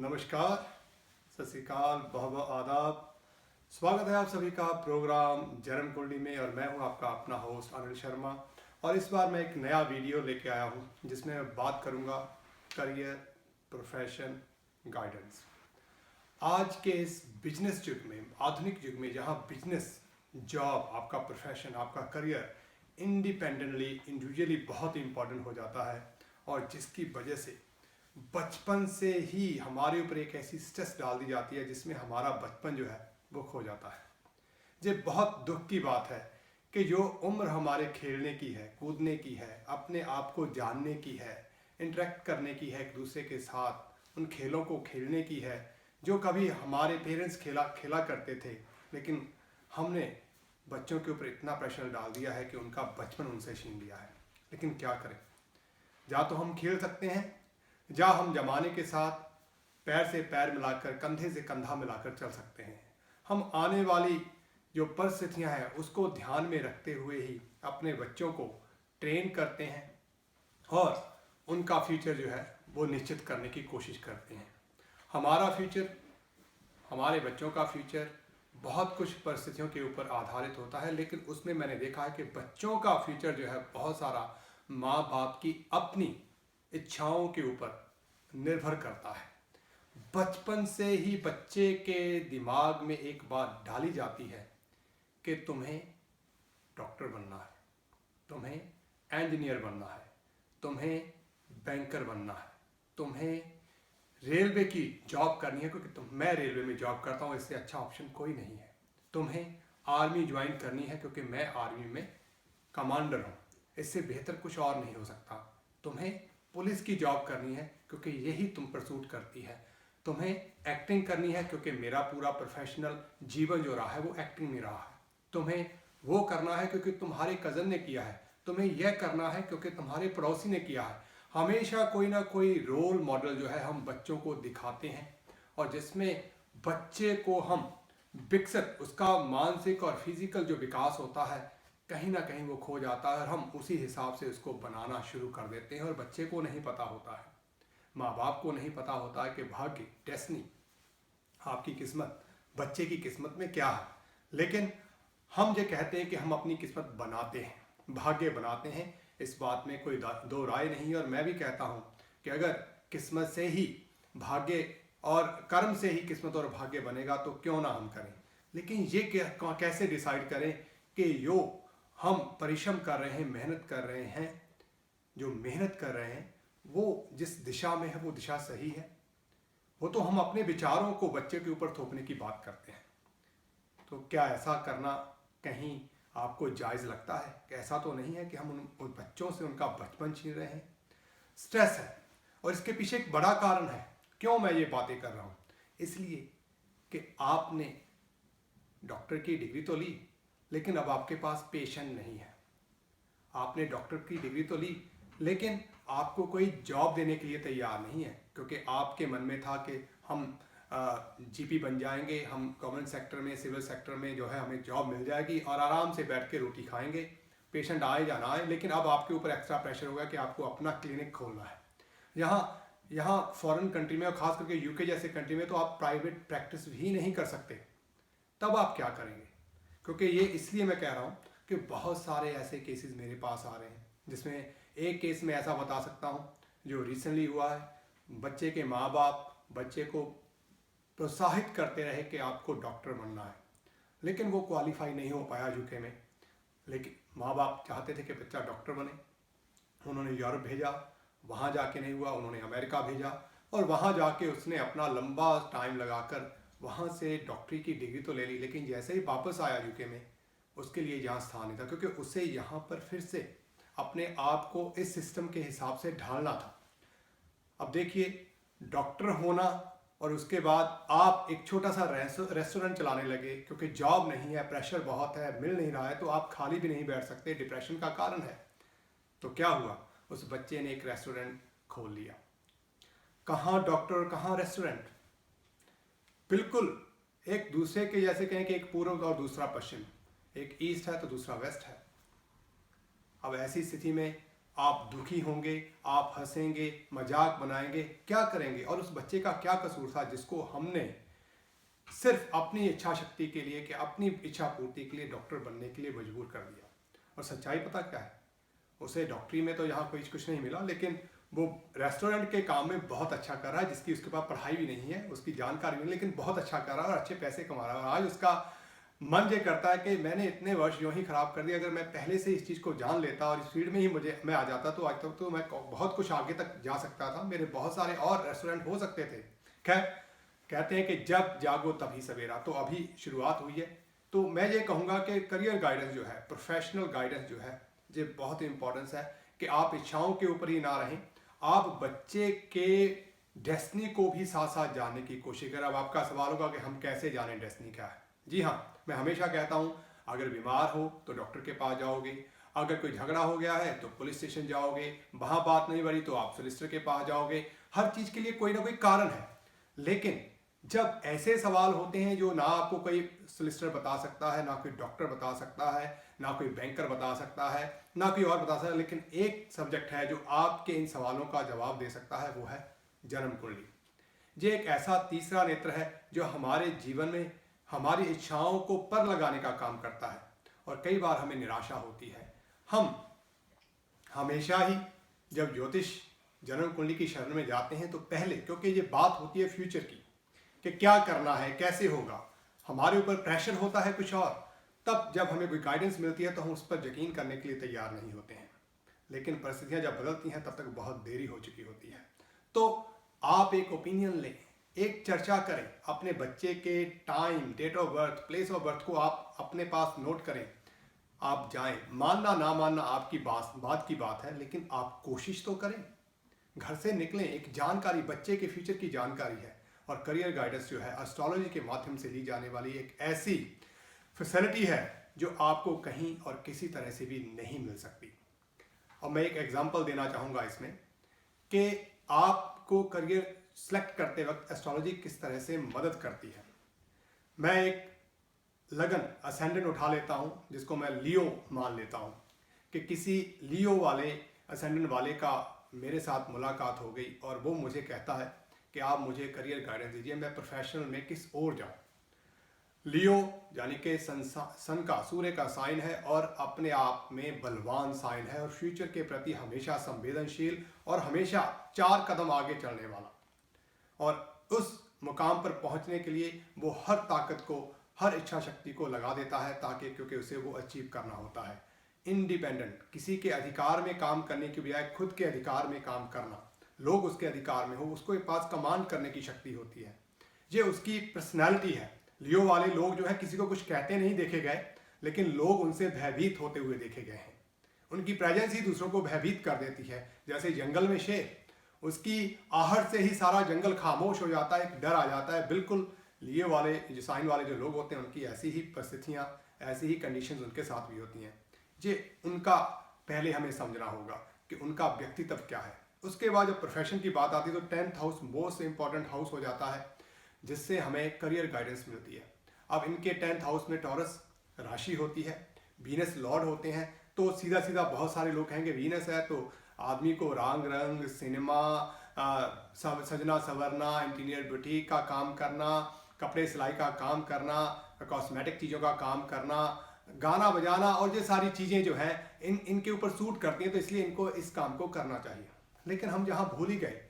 नमस्कार, सत श्री अकाल, बहुत बहुत आदाब। स्वागत है आप सभी का प्रोग्राम जन्म कुंडली में और मैं हूं आपका अपना होस्ट अनिल शर्मा। और इस बार मैं एक नया वीडियो लेके आया हूं जिसमें मैं बात करूंगा करियर, प्रोफेशन, गाइडेंस। आज के इस बिजनेस युग में, आधुनिक युग में, जहां बिजनेस, जॉब, आपका प्रोफेशन, आपका करियर इंडिपेंडेंटली, इंडिविजुअली बहुत इंपॉर्टेंट हो जाता है और जिसकी वजह से बचपन से ही हमारे ऊपर एक ऐसी स्ट्रेस डाल दी जाती है जिसमें हमारा बचपन जो है वो खो जाता है। ये बहुत दुख की बात है कि जो उम्र हमारे खेलने की है, कूदने की है, अपने आप को जानने की है, इंटरेक्ट करने की है एक दूसरे के साथ, उन खेलों को खेलने की है जो कभी हमारे पेरेंट्स खेला करते थे, लेकिन हमने बच्चों के ऊपर इतना प्रेशर डाल दिया है कि उनका बचपन उनसे छीन लिया है। लेकिन क्या करें, या तो हम खेल सकते हैं या हम जमाने के साथ पैर से पैर मिलाकर, कंधे से कंधा मिलाकर चल सकते हैं। हम आने वाली जो परिस्थितियां हैं उसको ध्यान में रखते हुए ही अपने बच्चों को ट्रेन करते हैं और उनका फ्यूचर जो है वो निश्चित करने की कोशिश करते हैं। हमारा फ्यूचर, हमारे बच्चों का फ्यूचर बहुत कुछ परिस्थितियों के ऊपर आधारित होता है, लेकिन उसमें मैंने देखा है कि बच्चों का फ्यूचर जो है बहुत सारा माँ बाप की अपनी इच्छाओं के ऊपर निर्भर करता है। बचपन से ही बच्चे के दिमाग में एक बात डाली जाती है कि तुम्हें डॉक्टर बनना है, तुम्हें इंजीनियर बनना है, तुम्हें बैंकर बनना है, तुम्हें रेलवे की जॉब करनी है क्योंकि मैं रेलवे में जॉब करता हूँ, इससे अच्छा ऑप्शन कोई नहीं है। तुम्हें आर्मी ज्वाइन करनी है क्योंकि मैं आर्मी में कमांडर हूँ, इससे बेहतर कुछ और नहीं हो सकता। तुम्हें पुलिस की जॉब करनी है क्योंकि यही तुम परसूट करती है। तुम्हें एक्टिंग करनी है क्योंकि मेरा पूरा प्रोफेशनल जीवन जो रहा है वो एक्टिंग में रहा है। तुम्हें वो करना है क्योंकि तुम्हारे कज़न ने किया है। तुम्हें यह करना है क्योंकि तुम्हारे पड़ोसी ने किया है। हमेशा कोई ना कोई रोल मॉडल जो है हम बच्चों को दिखाते हैं और जिसमें बच्चे को हम विकसित, उसका मानसिक और फिजिकल जो विकास होता है कहीं ना कहीं वो खो जाता है और हम उसी हिसाब से उसको बनाना शुरू कर देते हैं और बच्चे को नहीं पता होता है, माँ बाप को नहीं पता होता है कि भाग्य, डेस्टिनी, आपकी किस्मत, बच्चे की किस्मत में क्या है। लेकिन हम ये कहते हैं कि हम अपनी किस्मत बनाते हैं, भाग्य बनाते हैं, इस बात में कोई दो राय नहीं है। और मैं भी कहता हूँ कि अगर किस्मत से ही भाग्य और कर्म से ही किस्मत और भाग्य बनेगा तो क्यों ना हम करें। लेकिन ये कैसे डिसाइड करें कि जो हम परिश्रम कर रहे हैं, मेहनत कर रहे हैं, जो मेहनत कर रहे हैं वो जिस दिशा में है वो दिशा सही है। वो तो हम अपने विचारों को बच्चे के ऊपर थोपने की बात करते हैं। तो क्या ऐसा करना कहीं आपको जायज़ लगता है? कि ऐसा तो नहीं है कि हम उन बच्चों से उनका बचपन छीन रहे हैं। स्ट्रेस है और इसके पीछे एक बड़ा कारण है। क्यों मैं ये बातें कर रहा हूँ? इसलिए कि आपने डॉक्टर की डिग्री तो ली, लेकिन अब आपके पास पेशेंट नहीं है। आपने डॉक्टर की डिग्री तो ली, लेकिन आपको कोई जॉब देने के लिए तैयार नहीं है क्योंकि आपके मन में था कि हम जीपी बन जाएंगे, हम गवर्नमेंट सेक्टर में, सिविल सेक्टर में जो है हमें जॉब मिल जाएगी और आराम से बैठ के रोटी खाएंगे, पेशेंट आए या ना आए। लेकिन अब आपके ऊपर एक्स्ट्रा प्रेशर होगा कि आपको अपना क्लिनिक खोलना है। यहाँ फॉरेन कंट्री में और ख़ास करके यूके जैसे कंट्री में तो आप प्राइवेट प्रैक्टिस भी नहीं कर सकते। तब आप क्या करेंगे? क्योंकि ये इसलिए मैं कह रहा हूँ कि बहुत सारे ऐसे केसेस मेरे पास आ रहे हैं जिसमें एक केस में ऐसा बता सकता हूँ जो रिसेंटली हुआ है। बच्चे के माँ बाप बच्चे को प्रोत्साहित करते रहे कि आपको डॉक्टर बनना है, लेकिन वो क्वालिफाई नहीं हो पाया यूके में। लेकिन माँ बाप चाहते थे कि बच्चा डॉक्टर बने। उन्होंने यूरोप भेजा, वहाँ जाके नहीं हुआ, उन्होंने अमेरिका भेजा और वहाँ जाके उसने अपना लंबा टाइम लगाकर वहाँ से डॉक्टरी की डिग्री तो ले ली, लेकिन जैसे ही वापस आया यूके में उसके लिए यहाँ स्थान नहीं था क्योंकि उसे यहाँ पर फिर से अपने आप को इस सिस्टम के हिसाब से ढालना था। अब देखिए, डॉक्टर होना और उसके बाद आप एक छोटा सा रेस्टोरेंट चलाने लगे क्योंकि जॉब नहीं है, प्रेशर बहुत है, मिल नहीं रहा है, तो आप खाली भी नहीं बैठ सकते, डिप्रेशन का कारण है। तो क्या हुआ, उस बच्चे ने एक रेस्टोरेंट खोल लिया। कहाँ डॉक्टर, कहाँ रेस्टोरेंट, बिल्कुल एक दूसरे के जैसे कहें कि एक पूर्व और दूसरा पश्चिम, एक ईस्ट है तो दूसरा वेस्ट है। अब ऐसी स्थिति में आप दुखी होंगे, आप हंसेंगे, मजाक बनाएंगे, क्या करेंगे? और उस बच्चे का क्या कसूर था जिसको हमने सिर्फ अपनी इच्छा शक्ति के लिए, कि अपनी इच्छा पूर्ति के लिए डॉक्टर बनने के लिए मजबूर कर दिया? और सच्चाई पता क्या है? उसे डॉक्टरी में तो यहाँ कोई कुछ नहीं मिला, लेकिन वो रेस्टोरेंट के काम में बहुत अच्छा कर रहा है, जिसकी उसके पास पढ़ाई भी नहीं है, उसकी जानकारी नहीं, लेकिन बहुत अच्छा कर रहा है और अच्छे पैसे कमा रहा है। और आज उसका मन ये करता है कि मैंने इतने वर्ष यूँ ही खराब कर दिया, अगर मैं पहले से इस चीज़ को जान लेता और इस फील्ड में ही मैं आ जाता तो आज तक तो मैं बहुत कुछ आगे तक जा सकता था, मेरे बहुत सारे और रेस्टोरेंट हो सकते थे। खैर, कहते हैं कि जब जागो तभी सवेरा, तो अभी शुरुआत हुई है। तो मैं ये कहूँगा कि करियर गाइडेंस जो है, प्रोफेशनल गाइडेंस जो है, ये बहुत इंपॉर्टेंस है कि आप इच्छाओं के ऊपर ही ना रहें, आप बच्चे के डेस्टिनी को भी साथ साथ जानने की कोशिश करें। अब आपका सवाल होगा कि हम कैसे जानें डेस्टिनी क्या है? जी हाँ, मैं हमेशा कहता हूँ, अगर बीमार हो तो डॉक्टर के पास जाओगे, अगर कोई झगड़ा हो गया है तो पुलिस स्टेशन जाओगे, वहाँ बात नहीं बढ़ी तो आप सोलिसिटर के पास जाओगे। हर चीज़ के लिए कोई ना कोई कारण है। लेकिन जब ऐसे सवाल होते हैं जो ना आपको कोई सोलिसिटर बता सकता है, ना कोई डॉक्टर बता सकता है, ना कोई बैंकर बता सकता है, ना कोई और बता सकता है, लेकिन एक सब्जेक्ट है जो आपके इन सवालों का जवाब दे सकता है, वो है जन्म कुंडली। ये एक ऐसा तीसरा नेत्र है जो हमारे जीवन में हमारी इच्छाओं को पर लगाने का काम करता है। और कई बार हमें निराशा होती है। हम हमेशा ही जब ज्योतिष जन्म कुंडली की शरण में जाते हैं तो पहले, क्योंकि ये बात होती है फ्यूचर की कि क्या करना है, कैसे होगा, हमारे ऊपर प्रेशर होता है कुछ और, तब जब हमें कोई गाइडेंस मिलती है तो हम उस पर यकीन करने के लिए तैयार नहीं होते हैं। लेकिन परिस्थितियां जब बदलती हैं तब तक बहुत देरी हो चुकी होती है। तो आप एक ओपिनियन लें, एक चर्चा करें, अपने बच्चे के time, date of birth, place of birth को आप अपने पास नोट करें, आप जाएं। मानना ना मानना आपकी बात की बात है, लेकिन आप कोशिश तो करें, घर से निकलें। एक जानकारी, बच्चे के फ्यूचर की जानकारी है। और करियर गाइडेंस जो है एस्ट्रोलॉजी के माध्यम से ली जाने वाली एक ऐसी फैसिलिटी है जो आपको कहीं और किसी तरह से भी नहीं मिल सकती। और मैं एक एग्जांपल देना चाहूँगा इसमें कि आपको करियर सेलेक्ट करते वक्त एस्ट्रोलॉजी किस तरह से मदद करती है। मैं एक लगन असेंडेंट उठा लेता हूँ, जिसको मैं लियो मान लेता हूँ, कि किसी लियो वाले असेंडेंट वाले का मेरे साथ मुलाकात हो गई और वो मुझे कहता है कि आप मुझे करियर गाइडेंस दीजिए, मैं प्रोफेशनल में किस ओर जाऊँ। लियो यानी कि सन का, सूर्य का साइन है और अपने आप में बलवान साइन है और फ्यूचर के प्रति हमेशा संवेदनशील और हमेशा 4 कदम आगे चलने वाला। और उस मुकाम पर पहुंचने के लिए वो हर ताकत को, हर इच्छा शक्ति को लगा देता है, ताकि क्योंकि उसे वो अचीव करना होता है। इंडिपेंडेंट, किसी के अधिकार में काम करने की बजाय खुद के अधिकार में काम करना, लोग उसके अधिकार में हो, उसको एक पास कमांड करने की शक्ति होती है। ये उसकी पर्सनैलिटी है। लियो वाले लोग जो है किसी को कुछ कहते नहीं देखे गए, लेकिन लोग उनसे भयभीत होते हुए देखे गए हैं। उनकी प्रेजेंस ही दूसरों को भयभीत कर देती है। जैसे जंगल में शेर, उसकी आहट से ही सारा जंगल खामोश हो जाता है, एक डर आ जाता है। बिल्कुल लियो वाले, जो साइन वाले जो लोग होते हैं, उनकी ऐसी ही परिस्थितियाँ, ऐसी ही कंडीशंस उनके साथ भी होती हैं। ये उनका पहले हमें समझना होगा कि उनका व्यक्तित्व क्या है। उसके बाद जब प्रोफेशन की बात आती है तो 10th house most important house हो जाता है, जिससे हमें करियर गाइडेंस मिलती है। अब इनके 10th हाउस में टॉरस राशि होती है, वीनस लॉर्ड होते हैं। तो सीधा सीधा बहुत सारे लोग कहेंगे वीनस है तो आदमी को रंग रंग, सिनेमा, सजना संवरना, इंटीरियर बुटीक का काम करना, कपड़े सिलाई का काम करना, कॉस्मेटिक चीज़ों का काम करना, गाना बजाना, और ये सारी चीज़ें जो हैं इनके ऊपर सूट करती हैं, तो इसलिए इनको इस काम को करना चाहिए। लेकिन हम यहाँ भूल ही गए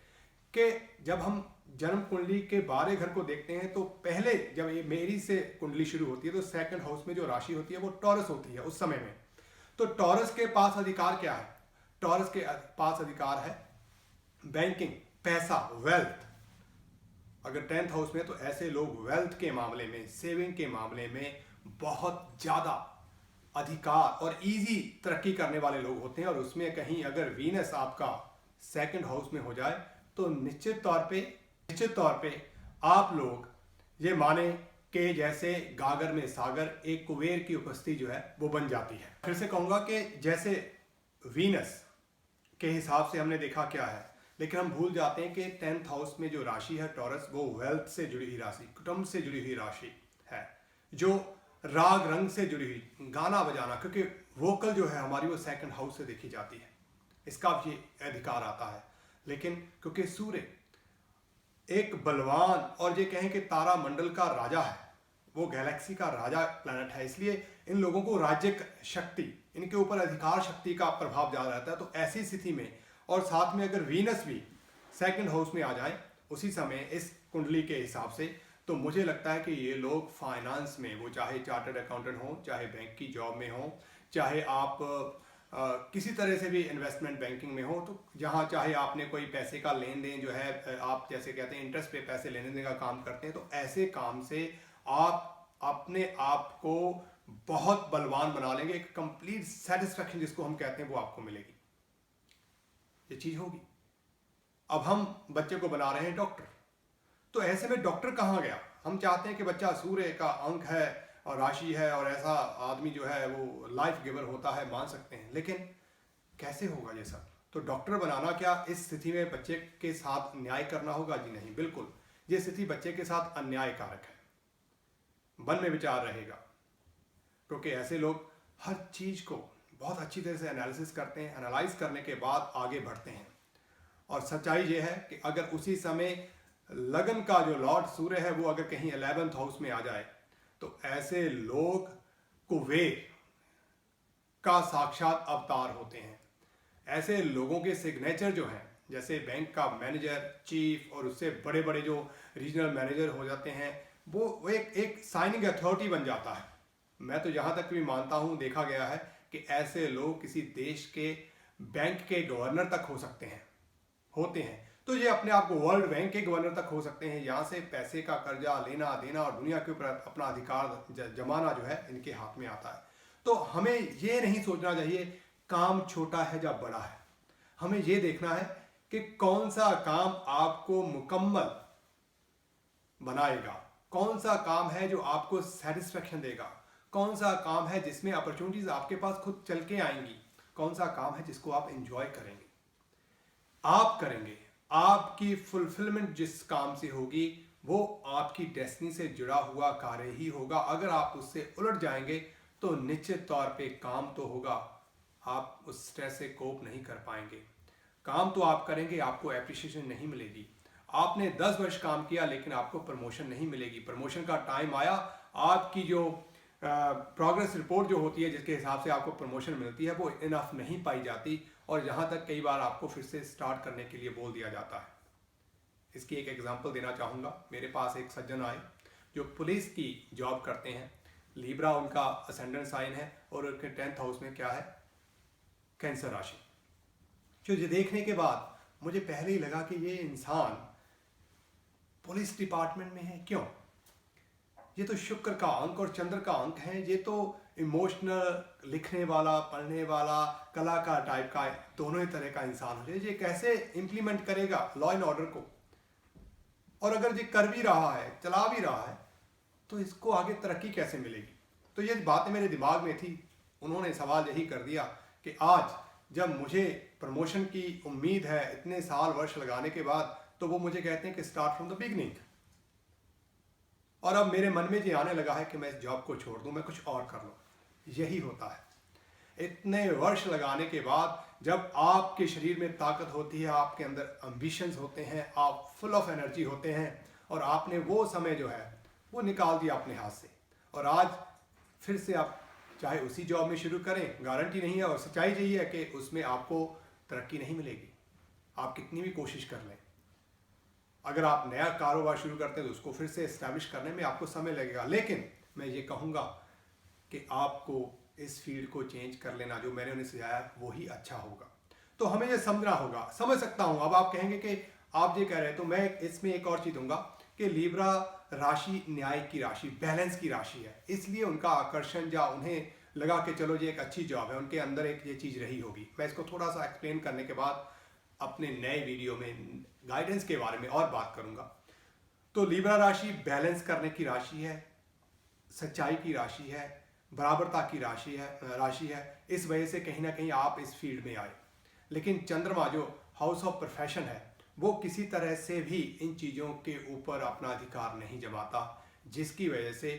कि जब हम जन्म कुंडली के 12 घर को देखते हैं तो पहले जब ये मेरी से कुंडली शुरू होती है तो 2nd हाउस में जो राशि होती है वो टॉरस होती है उस समय में। तो टॉरस के पास अधिकार क्या है? टॉरस के पास अधिकार है बैंकिंग, पैसा, वेल्थ। अगर 10th हाउस में, तो ऐसे लोग वेल्थ के मामले में, सेविंग के मामले में बहुत ज़्यादा अधिकार और इजी तरक्की करने वाले लोग होते हैं। और उसमें कहीं अगर वीनस आपका 2nd हाउस में हो जाए तो निश्चित तौर पे आप लोग ये माने कि जैसे गागर में सागर, एक कुबेर की उपस्थिति जो है वो बन जाती है। फिर से कहूँगा कि जैसे वीनस के हिसाब से हमने देखा क्या है, लेकिन हम भूल जाते हैं कि 10th हाउस में जो राशि है टॉरस, वो वेल्थ से जुड़ी हुई राशि, कुटुंब से जुड़ी हुई राशि है, जो राग रंग से जुड़ी हुई, गाना बजाना, क्योंकि वोकल जो है हमारी वो 2nd हाउस से देखी जाती है। इसका भी अधिकार आता है। लेकिन क्योंकि सूर्य एक बलवान और ये कहें कि तारा मंडल का राजा है, वो गैलेक्सी का राजा प्लैनेट है, इसलिए इन लोगों को राज्य शक्ति, इनके ऊपर अधिकार शक्ति का प्रभाव ज़्यादा रहता है। तो ऐसी स्थिति में और साथ में अगर वीनस भी सेकंड हाउस में आ जाए उसी समय इस कुंडली के हिसाब से, तो मुझे लगता है कि ये लोग फाइनेंस में, वो चाहे चार्टर्ड अकाउंटेंट हो, चाहे बैंक की जॉब में हो, चाहे आप किसी तरह से भी इन्वेस्टमेंट बैंकिंग में हो, तो जहाँ चाहे आपने कोई पैसे का लेन देन जो है, आप जैसे कहते हैं इंटरेस्ट पे पैसे लेने देने का काम करते हैं, तो ऐसे काम से आप अपने आप को बहुत बलवान बना लेंगे। एक कंप्लीट सेटिस्फैक्शन जिसको हम कहते हैं वो आपको मिलेगी, ये चीज होगी। अब हम बच्चे को बना रहे हैं डॉक्टर, तो ऐसे में डॉक्टर कहाँ गया? हम चाहते हैं कि बच्चा सूर्य का अंक है और राशि है और ऐसा आदमी जो है वो लाइफ गिवर होता है, मान सकते हैं, लेकिन कैसे होगा ये सब? तो डॉक्टर बनाना क्या इस स्थिति में बच्चे के साथ न्याय करना होगा? जी नहीं, बिल्कुल ये स्थिति बच्चे के साथ अन्यायकारक है। मन में विचार रहेगा, क्योंकि ऐसे लोग हर चीज को बहुत अच्छी तरह से एनालिसिस करते हैं, एनालाइज करने के बाद आगे बढ़ते हैं। और सच्चाई ये है कि अगर उसी समय लगन का जो लॉर्ड सूर्य है वो अगर कहीं 11th हाउस में आ जाए, तो ऐसे लोग कुबेर का साक्षात अवतार होते हैं। ऐसे लोगों के सिग्नेचर जो हैं, जैसे बैंक का मैनेजर, चीफ और उससे बड़े बड़े जो रीजनल मैनेजर हो जाते हैं, वो एक साइनिंग अथॉरिटी बन जाता है। मैं तो जहां तक भी मानता हूं, देखा गया है कि ऐसे लोग किसी देश के बैंक के गवर्नर तक हो सकते हैं, होते हैं। तो ये अपने आप को वर्ल्ड बैंक के गवर्नर तक हो सकते हैं। यहाँ से पैसे का कर्जा लेना देना और दुनिया के ऊपर अपना अधिकार जमाना जो है इनके हाथ में आता है। तो हमें ये नहीं सोचना चाहिए काम छोटा है या बड़ा है, हमें ये देखना है कि कौन सा काम आपको मुकम्मल बनाएगा, कौन सा काम है जो आपको सेटिस्फेक्शन देगा, कौन सा काम है जिसमें अपॉर्चुनिटीज आपके पास खुद चल के आएंगी, कौन सा काम है जिसको आप एंजॉय करेंगे, आप करेंगे। आपकी फुलफिलमेंट जिस काम से होगी वो आपकी डेस्टिनी से जुड़ा हुआ कार्य ही होगा। अगर आप उससे उलट जाएंगे तो निश्चित तौर पे काम तो होगा, आप उस स्ट्रेस से कोप नहीं कर पाएंगे। काम तो आप करेंगे, आपको एप्रिसिएशन नहीं मिलेगी। आपने 10 वर्ष काम किया लेकिन आपको प्रमोशन नहीं मिलेगी। प्रमोशन का टाइम आया, आपकी जो प्रोग्रेस रिपोर्ट जो होती है जिसके हिसाब से आपको प्रमोशन मिलती है वो इनफ नहीं पाई जाती, और यहाँ तक कई बार आपको फिर से स्टार्ट करने के लिए बोल दिया जाता है। इसकी एक एग्जांपल देना चाहूँगा। मेरे पास एक सज्जन आए जो पुलिस की जॉब करते हैं, लीब्रा उनका असेंडेंट साइन है और उनके 10th हाउस में क्या है, कैंसर राशि। जो ये देखने के बाद मुझे पहले ही लगा कि ये इंसान पुलिस डिपार्टमेंट में है, क्यों? ये तो शुक्र का अंक और चंद्र का अंक है, ये तो इमोशनल, लिखने वाला, पढ़ने वाला, कलाकार टाइप का, दोनों ही तरह का इंसान हो जाए। ये कैसे इंप्लीमेंट करेगा लॉ एंड ऑर्डर को? और अगर ये कर भी रहा है, चला भी रहा है, तो इसको आगे तरक्की कैसे मिलेगी? तो ये बातें मेरे दिमाग में थी। उन्होंने सवाल यही कर दिया कि आज जब मुझे प्रमोशन की उम्मीद है इतने साल वर्ष लगाने के बाद, तो वो मुझे कहते हैं कि स्टार्ट फ्रॉम द बिगनिंग। और अब मेरे मन में ये आने लगा है कि मैं इस जॉब को छोड़ दूं, मैं कुछ और कर लूं। यही होता है इतने वर्ष लगाने के बाद, जब आपके शरीर में ताकत होती है, आपके अंदर एम्बिशंस होते हैं, आप फुल ऑफ एनर्जी होते हैं, और आपने वो समय जो है वो निकाल दिया अपने हाथ से, और आज फिर से आप चाहे उसी जॉब में शुरू करें, गारंटी नहीं है। और सच्चाई यही है कि उसमें आपको तरक्की नहीं मिलेगी, आप कितनी भी कोशिश कर लें। अगर आप नया कारोबार शुरू करते हैं तो उसको फिर से एस्टैब्लिश करने में आपको समय लगेगा। लेकिन मैं ये कहूँगा कि आपको इस फील्ड को चेंज कर लेना, जो मैंने उन्हें सुझाया वो ही अच्छा होगा। तो हमें ये समझना होगा, समझ सकता हूँ। अब आप कहेंगे कि आप ये कह रहे हैं, तो मैं इसमें एक और चीज़ दूंगा कि लीब्रा राशि न्याय की राशि, बैलेंस की राशि है, इसलिए उनका आकर्षण या उन्हें लगा कि चलो ये एक अच्छी जॉब है, उनके अंदर एक ये चीज़ रही होगी। मैं इसको थोड़ा सा एक्सप्लेन करने के बाद अपने नए वीडियो में गाइडेंस के बारे में और बात करूंगा। तो लीब्रा राशि बैलेंस करने की राशि है, सच्चाई की राशि है, बराबरता की राशि है। इस वजह से कहीं ना कहीं आप इस फील्ड में आए। लेकिन चंद्रमा जो हाउस ऑफ प्रोफेशन है, वो किसी तरह से भी इन चीज़ों के ऊपर अपना अधिकार नहीं जमाता, जिसकी वजह से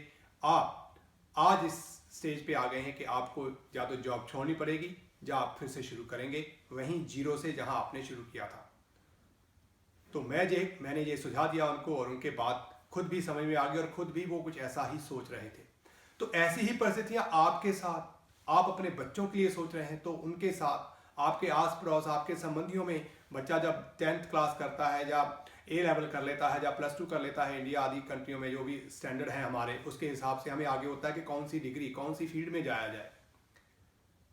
आप आज इस स्टेज पे आ गए हैं कि आपको या तो जॉब छोड़नी पड़ेगी या आप फिर से शुरू करेंगे। वहीं जीरो से जहां आपने शुरू किया था। तो मैंने ये सुझाव दिया उनको और उनके बाद खुद भी समझ में आ गया और खुद भी वो कुछ ऐसा ही सोच रहे थे। तो ऐसी ही परिस्थितियां आपके साथ, आप अपने बच्चों के लिए सोच रहे हैं तो उनके साथ, आपके आस पड़ोस, आपके संबंधियों में बच्चा जब 10th क्लास करता है, जब A लेवल कर लेता है, जब +2 कर लेता है, इंडिया आदि कंट्रियों में जो भी स्टैंडर्ड है हमारे, उसके हिसाब से हमें आगे होता है कि कौन सी डिग्री, कौन सी फील्ड में जाया जाए।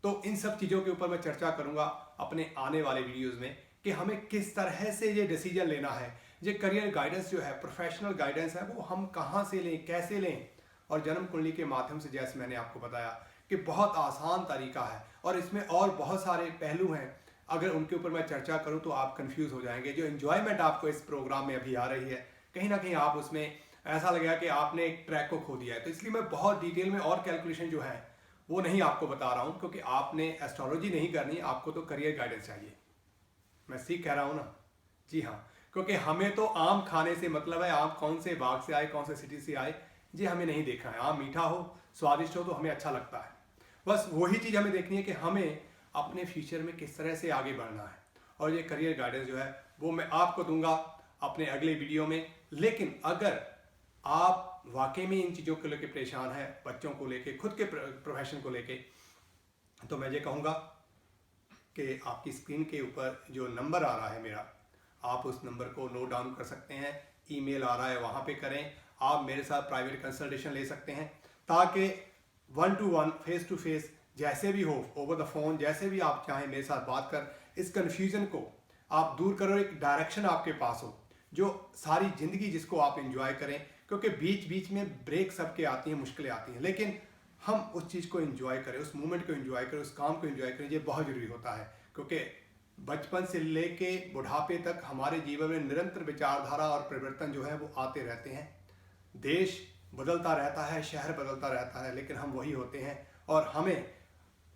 तो इन सब चीज़ों के ऊपर मैं चर्चा करूंगा अपने आने वाले वीडियोज़ में कि हमें किस तरह से ये डिसीजन लेना है। ये करियर गाइडेंस जो है, प्रोफेशनल गाइडेंस है, वो हम कहाँ से लें, कैसे लें। और जन्म कुंडली के माध्यम से, जैसे मैंने आपको बताया कि बहुत आसान तरीका है और इसमें और बहुत सारे पहलू हैं। अगर उनके ऊपर मैं चर्चा करूं तो आप कंफ्यूज हो जाएंगे। जो एंजॉयमेंट आपको इस प्रोग्राम में अभी आ रही है, कहीं ना कहीं आप उसमें ऐसा लगेगा कि आपने एक ट्रैक को खो दिया है। तो इसलिए मैं बहुत डिटेल में और कैलकुलेशन जो है वो नहीं आपको बता रहा हूं, क्योंकि आपने एस्ट्रोलॉजी नहीं करनी, आपको तो करियर गाइडेंस चाहिए। मैं सीख कह रहा हूं ना? जी हाँ, क्योंकि हमें तो आम खाने से मतलब है। आम कौन से बाग से आए, कौन से सिटी से आए, ये हमें नहीं देखना है। आम मीठा हो, स्वादिष्ट हो तो हमें अच्छा लगता है। बस वही चीज़ हमें देखनी है कि हमें अपने फ्यूचर में किस तरह से आगे बढ़ना है। और ये करियर गाइडेंस जो है वो मैं आपको दूंगा अपने अगले वीडियो में। लेकिन अगर आप वाकई में इन चीज़ों को लेकर परेशान हैं, बच्चों को लेकर, खुद के प्रोफेशन को लेकर, तो मैं ये कहूँगा कि आपकी स्क्रीन के ऊपर जो नंबर आ रहा है मेरा, आप उस नंबर को नोट डाउन कर सकते हैं। ईमेल आ रहा है, वहाँ पे करें। आप मेरे साथ प्राइवेट कंसल्टेशन ले सकते हैं, ताकि 1 to 1 फेस टू फेस जैसे भी हो, ओवर द फोन, जैसे भी आप चाहें, मेरे साथ बात कर इस कन्फ्यूजन को आप दूर करो। एक डायरेक्शन आपके पास हो जो सारी ज़िंदगी जिसको आप एंजॉय करें। क्योंकि बीच बीच में ब्रेक सबके आती हैं, मुश्किलें आती हैं, लेकिन हम उस चीज़ को एंजॉय करें, उस मोमेंट को एंजॉय करें, उस काम को एंजॉय करें। ये बहुत ज़रूरी होता है, क्योंकि बचपन से लेके बुढ़ापे तक हमारे जीवन में निरंतर विचारधारा और परिवर्तन जो है वो आते रहते हैं। देश बदलता रहता है, शहर बदलता रहता है, लेकिन हम वही होते हैं। और हमें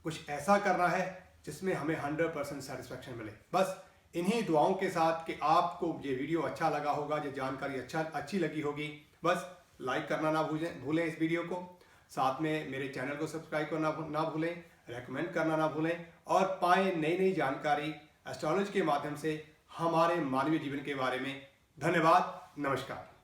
कुछ ऐसा करना है जिसमें हमें 100% सेटिस्फेक्शन मिले। बस इन्हीं दुआओं के साथ कि आपको ये वीडियो अच्छा लगा होगा, ये जानकारी अच्छी लगी होगी। बस लाइक करना ना भूलें इस वीडियो को। साथ में मेरे चैनल को सब्सक्राइब करना ना भूलें, रेकमेंड करना ना भूलें, और पाएं नई नई जानकारी एस्ट्रोलॉजी के माध्यम से हमारे मानवीय जीवन के बारे में। धन्यवाद, नमस्कार।